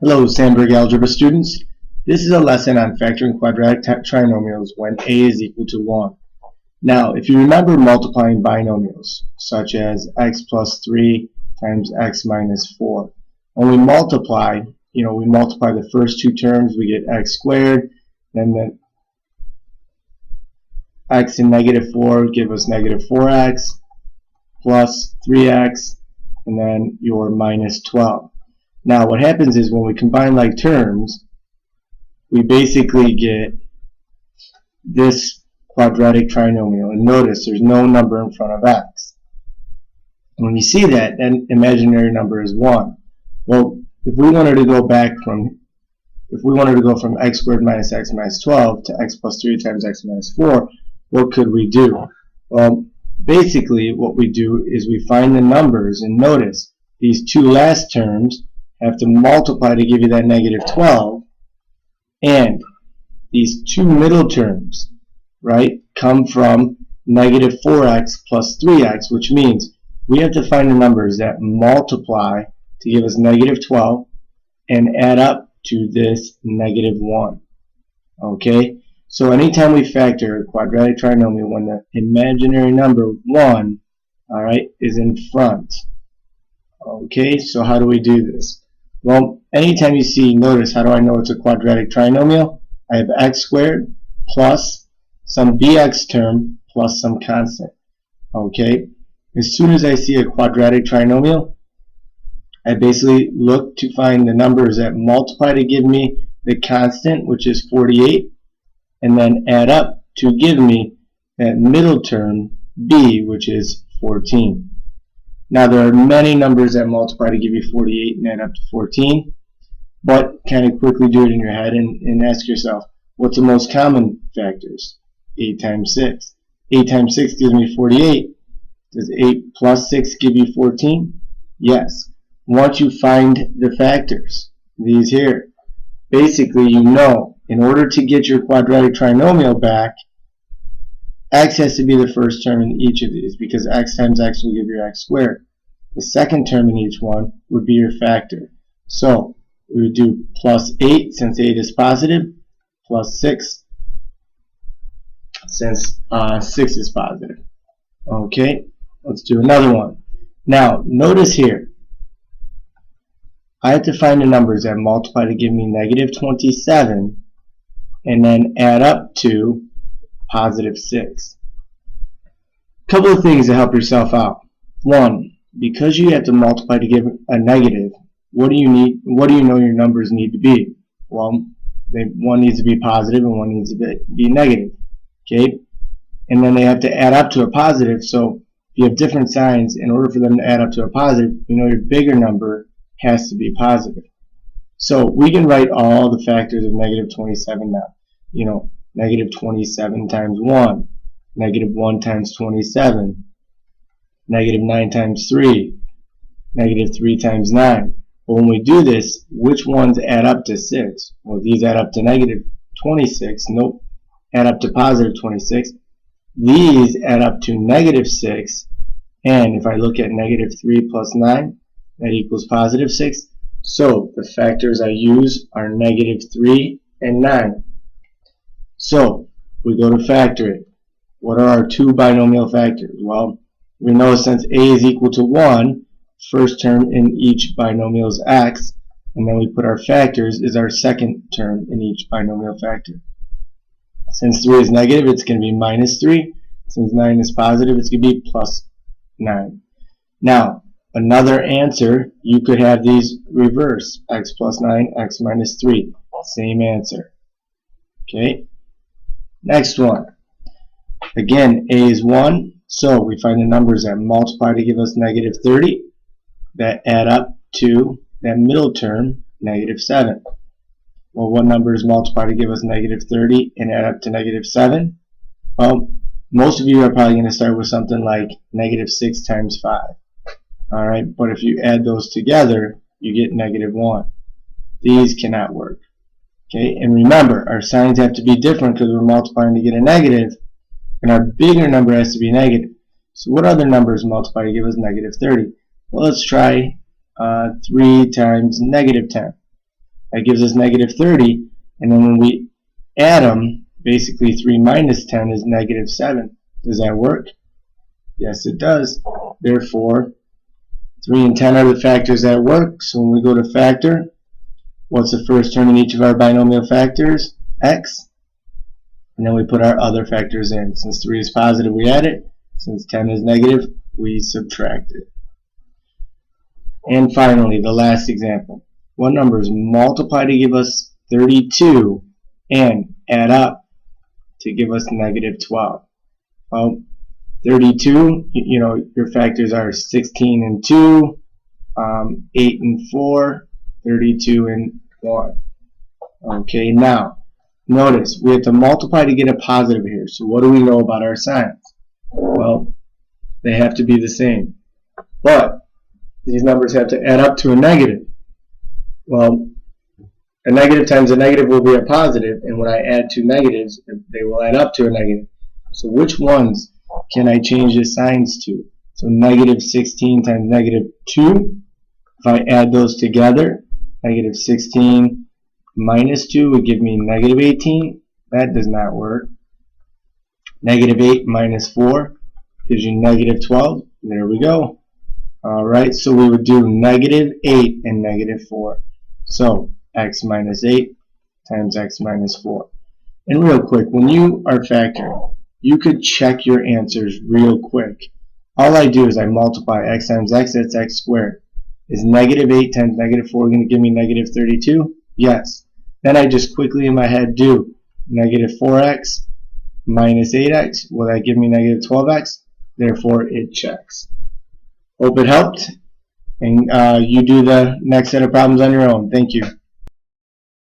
Hello, Sandberg Algebra students. This is a lesson on factoring quadratic trinomials when a is equal to 1. Now, if you remember multiplying binomials, such as x plus 3 times x minus 4, when we multiply, we multiply the first two terms, we get x squared, then the x and negative 4 give us negative 4x, plus 3x, and then your minus 12. Now what happens is when we combine like terms, we basically get this quadratic trinomial. And notice there's no number in front of x. When we see that, then imaginary number is 1. Well, if we wanted to go from x squared minus x minus 12 to x plus 3 times x minus 4, what could we do? Well, basically what we do is we find the numbers, and notice these two last terms have to multiply to give you that negative 12, and these two middle terms, right, come from negative 4x plus 3x, which means we have to find the numbers that multiply to give us negative 12 and add up to this negative 1. Okay, so anytime we factor a quadratic trinomial when the imaginary number 1, alright, is in front. Okay, so how do we do this? Well, anytime you see, notice, how do I know it's a quadratic trinomial? I have x squared plus some bx term plus some constant. Okay, as soon as I see a quadratic trinomial, I basically look to find the numbers that multiply to give me the constant, which is 48, and then add up to give me that middle term, b, which is 14. Now there are many numbers that multiply to give you 48 and add up to 14, but kind of quickly do it in your head and ask yourself, what's the most common factors? 8 times 6. 8 times 6 gives me 48. Does 8 plus 6 give you 14? Yes. Once you find the factors, these here, basically you know, in order to get your quadratic trinomial back, x has to be the first term in each of these, because x times x will give you x squared. The second term in each one would be your factor. So we would do plus 8 since 8 is positive, plus 6 since 6 is positive. Okay, let's do another one. Now notice here, I have to find the numbers that multiply to give me negative 27 and then add up to positive 6. A couple of things to help yourself out. One, because you have to multiply to give a negative, what do you know your numbers need to be? Well, one needs to be positive and one needs to be negative. Okay? And then they have to add up to a positive, so if you have different signs, in order for them to add up to a positive, you know your bigger number has to be positive. So we can write all the factors of negative 27 now. Negative 27 times 1, negative 1 times 27, negative 9 times 3, negative 3 times 9. But when we do this, which ones add up to 6? Well, these add up to negative 26. Nope. Add up to positive 26. These add up to negative 6. And if I look at negative 3 plus 9, that equals positive 6. So the factors I use are negative 3 and 9. So we go to factor it. What are our two binomial factors? Well, we know since a is equal to 1, first term in each binomial is x, and then we put our factors is our second term in each binomial factor. Since 3 is negative, it's going to be minus 3. Since 9 is positive, it's going to be plus 9. Now, another answer, you could have these reverse, x plus 9, x minus 3. Same answer. Okay. Next one. Again, a is 1, so we find the numbers that multiply to give us negative 30, that add up to that middle term, negative 7. Well, what numbers multiply to give us negative 30 and add up to negative 7? Well, most of you are probably going to start with something like negative 6 times 5. Alright, but if you add those together, you get negative 1. These cannot work. Okay, and remember, our signs have to be different because we're multiplying to get a negative, and our bigger number has to be negative. So what other numbers multiply to give us negative 30? Well, let's try 3 times negative 10. That gives us negative 30. And then when we add them, basically 3 minus 10 is negative 7. Does that work? Yes, it does. Therefore, 3 and 10 are the factors that work. So when we go to factor, what's the first term in each of our binomial factors? X. And then we put our other factors in. Since 3 is positive, we add it. Since 10 is negative, we subtract it. And finally, the last example. What numbers multiply to give us 32 and add up to give us negative 12? Well, 32, your factors are 16 and 2, 8 and 4, 32 and 1. Okay, now, notice we have to multiply to get a positive here. So what do we know about our signs? Well, they have to be the same. But these numbers have to add up to a negative. Well, a negative times a negative will be a positive, and when I add two negatives, they will add up to a negative. So which ones can I change the signs to? So negative 16 times negative 2, if I add those together, negative 16 minus 2 would give me negative 18. That does not work. Negative 8 minus 4 gives you negative 12. There we go. Alright, so we would do negative 8 and negative 4. So x minus 8 times x minus 4. And real quick, when you are factoring, you could check your answers real quick. All I do is I multiply x times x, that's x squared. Is negative 8 times negative 4 going to give me negative 32? Yes. Then I just quickly in my head do negative 4x minus 8x. Will that give me negative 12x? Therefore, it checks. Hope it helped. And you do the next set of problems on your own. Thank you.